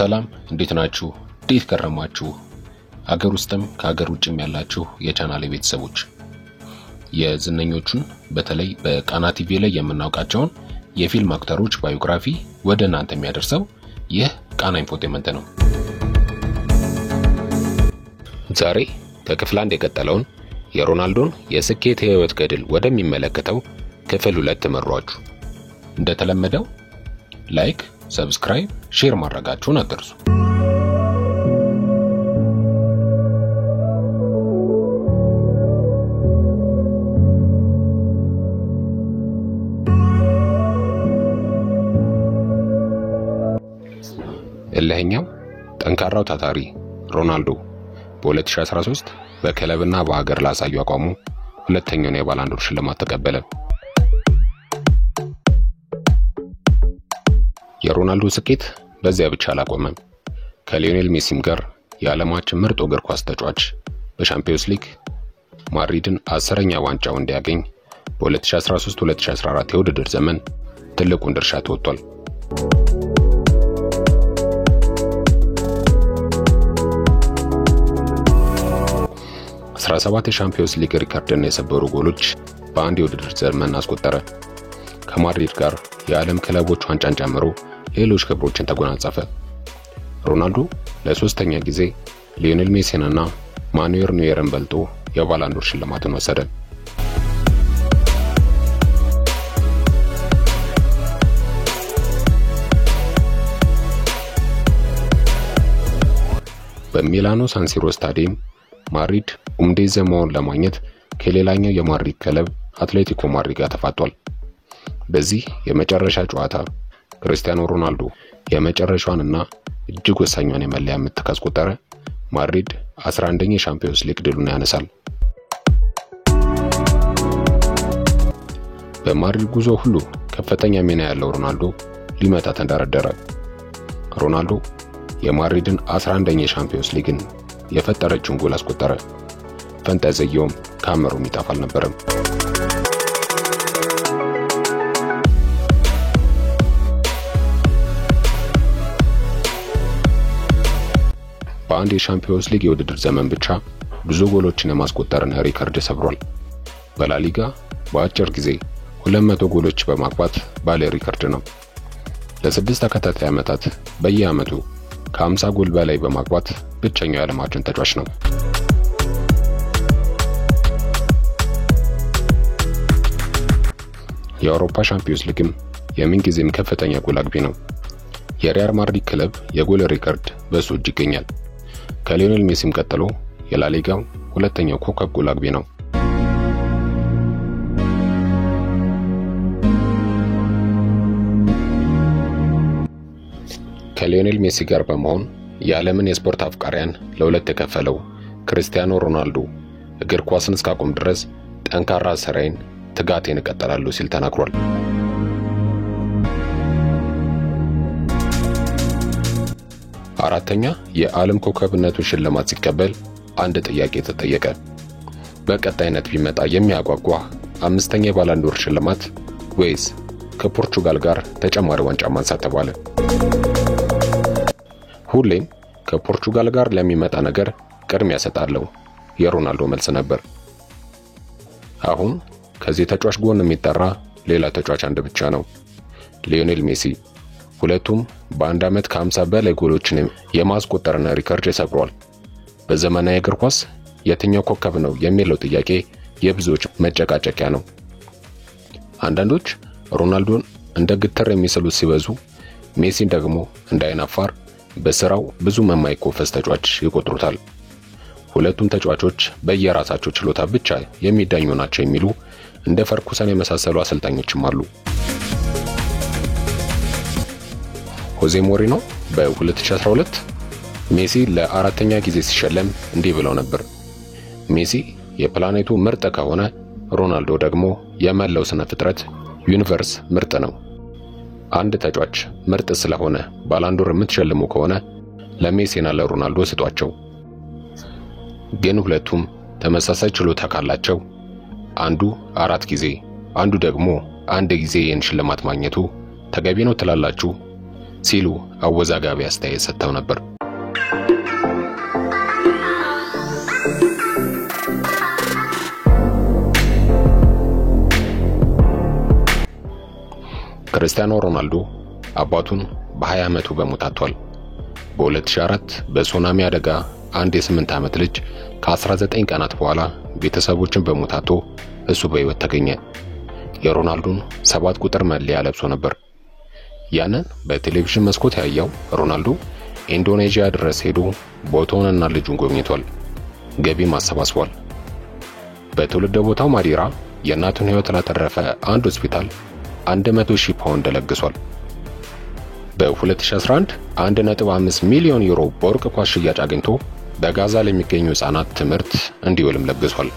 ሰላም እንዴት ናችሁ? እንዴት ከረማችሁ? አገር ውስጥም ከአገር ውጭም ያላችሁ የቻናሌ ቤተሰቦች የዝነኞቹን በተለይ በቃና ቲቪ ላይ የምናውቃቸውን የፊልም አክተሮች ባዮግራፊ ወደ እናንተ የሚያደርሰው ይህ ቃና ኢንፎቴመንት ነው። ዛሬ ከክፍል 1 የቀጠለውን የሮናልዶን የስኬት ህይወት ገድል ወደሚመለከተው ክፍል 2 ተመሯችሁ። እንደተለመደው ላይክ፣ ሰብስክራይብ፣ ሼር ማድረጋችሁን አትርሱ። እልህኛው ጠንካራው ታታሪ ሮናልዶ በ2013 በክለብና በሀገር ላሳዩ አቋሙ ሁለተኛውን የባላንዶር ሽልማት ተቀበለ። የሮናልዶ ስኬት በዚያ ብቻ አላቆመም። ከሊዮኔል ሜሲም ጋር የዓለማችን ምርጥ እግር ኳስ ተጫዋች በሻምፒዮንስ ሊግ ማድሪድን 10ኛ ዋንጫው እንዲያገኝ በ2013-2014 የውድድር ዘመን ትልቁን ድርሻ ተወጥቷል። 17 የሻምፒዮንስ ሊግ ሪከርድን የሰበሩ ጎሎች በአንድ የውድድር ዘመን አስቆጠረ። ከማድሪድ ጋር የዓለም ክለቦች ዋንጫን ጨምሮ ሌሎች ክብሮችን ተጎናጸፈ። ሮናልዶ ለሶስተኛ ጊዜ ሊዮኔል ሜሲንና ማኑኤል ኖየርን በልጦ የባላንዶር ሽልማትን ወሰደ። በሚላኖ ሳንሲሮ ስታዲየም ማድሪድ ኡምዴዘማውን ለማግኘት ከሌላኛው የማድሪድ ክለብ አትሌቲኮ ማድሪድ ጋር ተፋጧል። በዚህ የመጨረሻ ጨዋታ ክርስቲያኖ ሮናልዶ የመጨረሻዋንና እጅግ ወሳኛውን የመለያ ምት ካስቆጠረ ማድሪድ 11ኛ የሻምፒዮንስ ሊግ ድሉን ያነሳል። በማድሪድ ጉዞ ሁሉ ከፍተኛ ሚና ያለው ሮናልዶ ሊመጣ ተንደረደረ። ሮናልዶ የማድሪድን 11ኛ የሻምፒዮንስ ሊግን የፈጠረችውን ጎል አስቆጠረ። ፈንጠዝያውም ካሜራው የሚጣፍ አልነበረም። በአንድ የሻምፒዮንስ ሊግ የውድድር ዘመን ብቻ ብዙ ጎሎችን የማስቆጠርን ሪከርድ ሰብሯል። በላሊጋ በአጭር ጊዜ 200 ጎሎች በማግባት ባለ ሪከርድ ነው። ለ6 ተከታታይ ዓመታት በየዓመቱ ከ50 ጎል በላይ በማግባት ብቸኛው የዓለማችን ተጫዋች ነው። የአውሮፓ ሻምፒዮንስ ሊግም የምንጊዜም ከፍተኛ ጎል አግቢ ነው። የሪያል ማድሪድ ክለብ የጎል ሪከርድ በሱ እጅ ይገኛል። ከሊዮኔል ሜሲም ቀጥሎ የላሊጋው ሁለተኛው ኮከብ ጎል አግቢ ነው። ከሊዮኔል ሜሲ ጋር በመሆን የዓለምን የስፖርት አፍቃሪያን ለሁለት የከፈለው ክርስቲያኖ ሮናልዶ እግር ኳስን እስካቆም ድረስ ጠንካራ ስራዬን ትጋቴን እቀጥላለሁ ሲል ተናግሯል። አራተኛ የዓለም ኮከብነቱን ሽልማት ሲቀበል አንድ ጥያቄ ተጠየቀ። በቀጣይነት ቢመጣ የሚያጓጓ 5ኛ የባላንዶር ሽልማት ወይስ ከፖርቹጋል ጋር ተጨማሪ ዋንጫ ማንሳት ተባለ። ሁሌም ከፖርቹጋል ጋር ለሚመጣ ነገር ቅድሚያ ሰጣለሁ የሮናልዶ መልስ ነበር። አሁን ከዚህ ተጫዋች ጎን የሚጠራ ሌላ ተጫዋች አንድ ብቻ ነው፣ ሊዮኔል ሜሲ። ሁለቱም በአንድ ዓመት ከ50 በላይ ጎሎችን የማስቆጠርና ሪከርድ ሰብሯል። በዘመናዊ እግር ኳስ የትኛው ኮከብ ነው የሚለው ጥያቄ የብዙዎች መጨቃጨቂያ ነው። አንዳንዶች ሮናልዶን እንደ ግትር የሚስሉት ሲበዙ፣ ሜሲን ደግሞ እንደ አይናፋር በስራው ብዙ የማይኮፈስ ተጫዋች ይቆጥሩታል። ሁለቱም ተጫዋቾች በየራሳቸው ችሎታ ብቻ የሚዳኙ ናቸው የሚሉ እንደ ፈርኩሰን የመሳሰሉ አሰልጣኞችም አሉ። ሆዜ ሞሪኖ በ2012 ሜሲ ለ4ኛ ጊዜ ሲሸለም እንዲህ ብለው ነበር። ሜሲ የፕላኔቱ ምርጥ ከሆነ ሮናልዶ ደግሞ የመላው ስነ ፍጥረት ዩኒቨርስ ምርጥ ነው። አንድ ተጫዋች ምርጥ ስለሆነ ባላንዶር የምትሸልሙ ከሆነ ለሜሲና ለሮናልዶ ስጧቸው። ግን ሁለቱም ተመሳሳይ ችሎታ ካላቸው አንዱ 4 ጊዜ አንዱ ደግሞ አንድ ጊዜ ይህን ሽልማት ማግኘቱ ተገቢ ነው ትላላችሁ? ሲሉ አወዛጋቢ አስተያየት ሰጥተው ነበር። ክርስቲያኖ ሮናልዶ አባቱን በ20 ዓመቱ በሞት አጥቷል። በ2004 በሱናሚ አደጋ አንድ የ8 ዓመት ልጅ ከ19 ቀናት በኋላ ቤተሰቦችን በሞት አጥቶ እሱ በሕይወት ተገኘ። የሮናልዶን 7 ቁጥር መለያ ለብሶ ነበር። ያንን በቴሌቪዥን መስኮት ያየው ሮናልዶ ኢንዶኔዥያ ድረስ ሄዶ ቦታውንና ልጁን ጎብኝቷል። ገቢም አሰባስቧል። በትውልድ ቦታው ማዲራ የእናቱን ሕይወት ላተረፈ አንድ ሆስፒታል 100,000 ፓውንድ ለግሷል። በ2011 1.5 ሚሊዮን ዩሮ በወርቅ ኳስ ሽያጭ አግኝቶ በጋዛ ለሚገኙ ህፃናት ትምህርት እንዲውልም ለግሷል።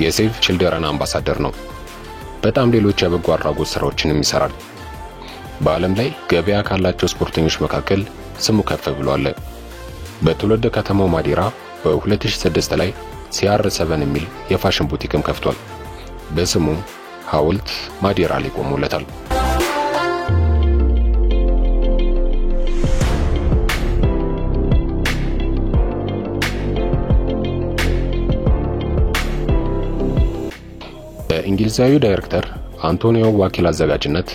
የሴቭ ቺልድረን አምባሳደር ነው። በጣም ሌሎች የበጎ አድራጎት ስራዎችንም ይሰራል። በዓለም ላይ ገበያ ካላቸው ስፖርተኞች መካከል ስሙ ከፍ ብሏል። በትውልድ ከተማው ማዲራ በ2006 ላይ CR7 የሚል የፋሽን ቡቲክም ከፍቷል። በስሙ ሐውልት ማዲራ ላይ ቆሞለታል። በእንግሊዛዊ ዳይሬክተር አንቶኒዮ ዋኪል አዘጋጅነት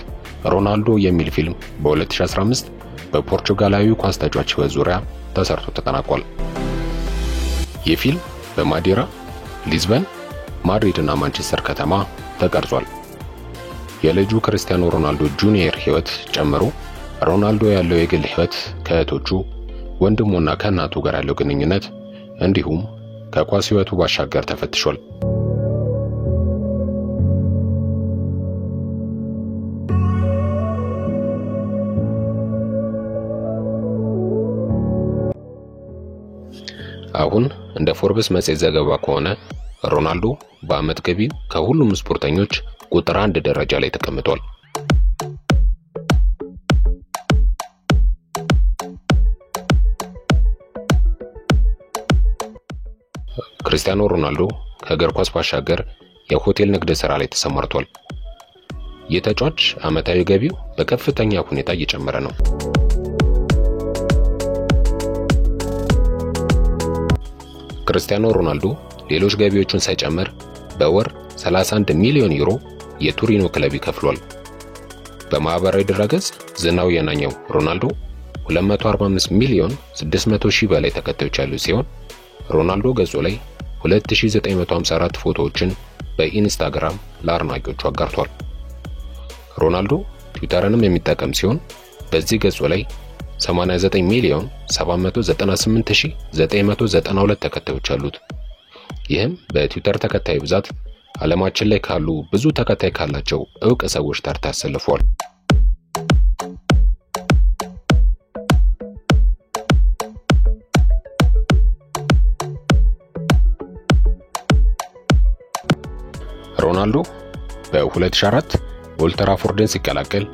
ሮናልዶ የሚል ፊልም በ2015 በፖርቹጋላዊ ኳስ ተጫዋች ሕይወት ዙሪያ ተሰርቶ ተጠናቋል። ይህ ፊልም በማዲራ፣ ሊዝበን፣ ማድሪድ እና ማንቸስተር ከተማ ተቀርጿል። የልጁ ክርስቲያኖ ሮናልዶ ጁኒየር ሕይወት ጨምሮ ሮናልዶ ያለው የግል ሕይወት፣ ከእህቶቹ፣ ወንድሙና ከእናቱ ጋር ያለው ግንኙነት እንዲሁም ከኳስ ሕይወቱ ባሻገር ተፈትሿል። አሁን እንደ ፎርብስ መጽሔት ዘገባ ከሆነ ሮናልዶ በአመት ገቢ ከሁሉም ስፖርተኞች ቁጥር 1 ደረጃ ላይ ተቀምጧል። ክርስቲያኖ ሮናልዶ ከእግር ኳስ ባሻገር የሆቴል ንግድ ስራ ላይ ተሰማርቷል። የተጫዋች አመታዊ ገቢው በከፍተኛ ሁኔታ እየጨመረ ነው። ክርስቲያኖ ሮናልዶ ሌሎች ገቢዎችን ሳይጨምር በወር 31 ሚሊዮን ዩሮ የቱሪኖ ክለብ ይከፍሏል። በማህበራዊ ድረገጽ ዝናው የናኘው ሮናልዶ 245 ሚሊዮን 600 ሺህ በላይ ተከታዮች ያሉት ሲሆን ሮናልዶ ገጹ ላይ 2954 ፎቶዎችን በኢንስታግራም ለአድናቂዎቹ አጋርቷል። ሮናልዶ ትዊተርንም የሚጠቀም ሲሆን በዚህ ገጹ ላይ 89 ሚሊዮን 798992 ተከታዮች አሉት። ይህም በትዊተር ተከታይ ብዛት ዓለማችን ላይ ካሉ ብዙ ተከታይ ካላቸው ዕውቅ ሰዎች ተርታ ተሰልፏል። ሮናልዶ በ2004 ኦልድ ትራፎርድን ሲቀላቀል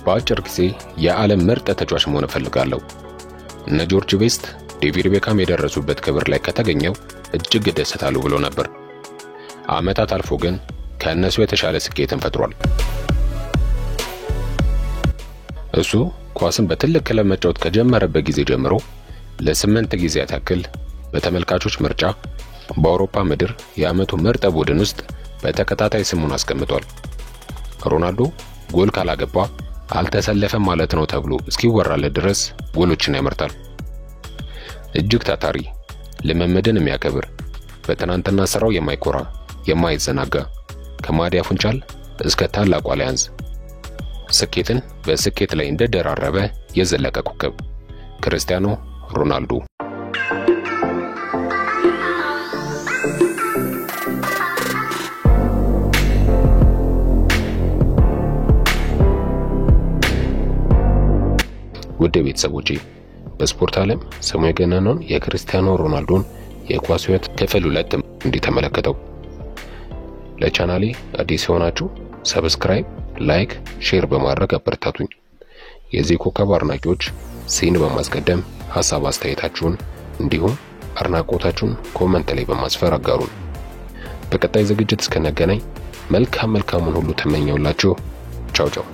በአጭር ጊዜ የዓለም ምርጥ ተጫዋች መሆን እፈልጋለሁ፣ እነ ጆርጅ ቤስት፣ ዴቪድ ቤካም የደረሱበት ክብር ላይ ከተገኘው እጅግ ደስታለሁ ብሎ ነበር። ዓመታት አልፎ ግን ከእነሱ የተሻለ ስኬትን ፈጥሯል። እሱ ኳስን በትልቅ ክለብ መጫወት ከጀመረበት ጊዜ ጀምሮ ለ8 ጊዜያት ያክል በተመልካቾች ምርጫ በአውሮፓ ምድር የዓመቱ ምርጥ ቡድን ውስጥ በተከታታይ ስሙን አስቀምጧል። ሮናልዶ ጎል ካላገባ አልተሰለፈም ማለት ነው ተብሎ እስኪወራለት ድረስ ጎሎችን ያመርታል። እጅግ ታታሪ፣ ልምምድን የሚያከብር፣ በትናንትና ስራው የማይኮራ፣ የማይዘናጋ፣ ከማዲያ ፉንቻል እስከ ታላቁ አሊያንዝ ስኬትን በስኬት ላይ እንደደራረበ የዘለቀ ኮከብ ክርስቲያኖ ሮናልዶ። ውድ ቤተሰቦቼ በስፖርት ዓለም ስሙ የገነነውን የክርስቲያኖ ሮናልዶን የኳስ ሕይወት ክፍል 2 እንዲተመለከተው ለቻናሌ አዲስ ሆናችሁ ሰብስክራይብ፣ ላይክ፣ ሼር በማድረግ አበረታቱኝ። የዚህ ኮከብ አድናቂዎች ሲን በማስቀደም ሐሳብ አስተያየታችሁን እንዲሁም አድናቆታችሁን ኮሜንት ላይ በማስፈር አጋሩን። በቀጣይ ዝግጅት እስከነገናኝ መልካሙን ሁሉ ተመኘውላችሁ። ቻው ቻው።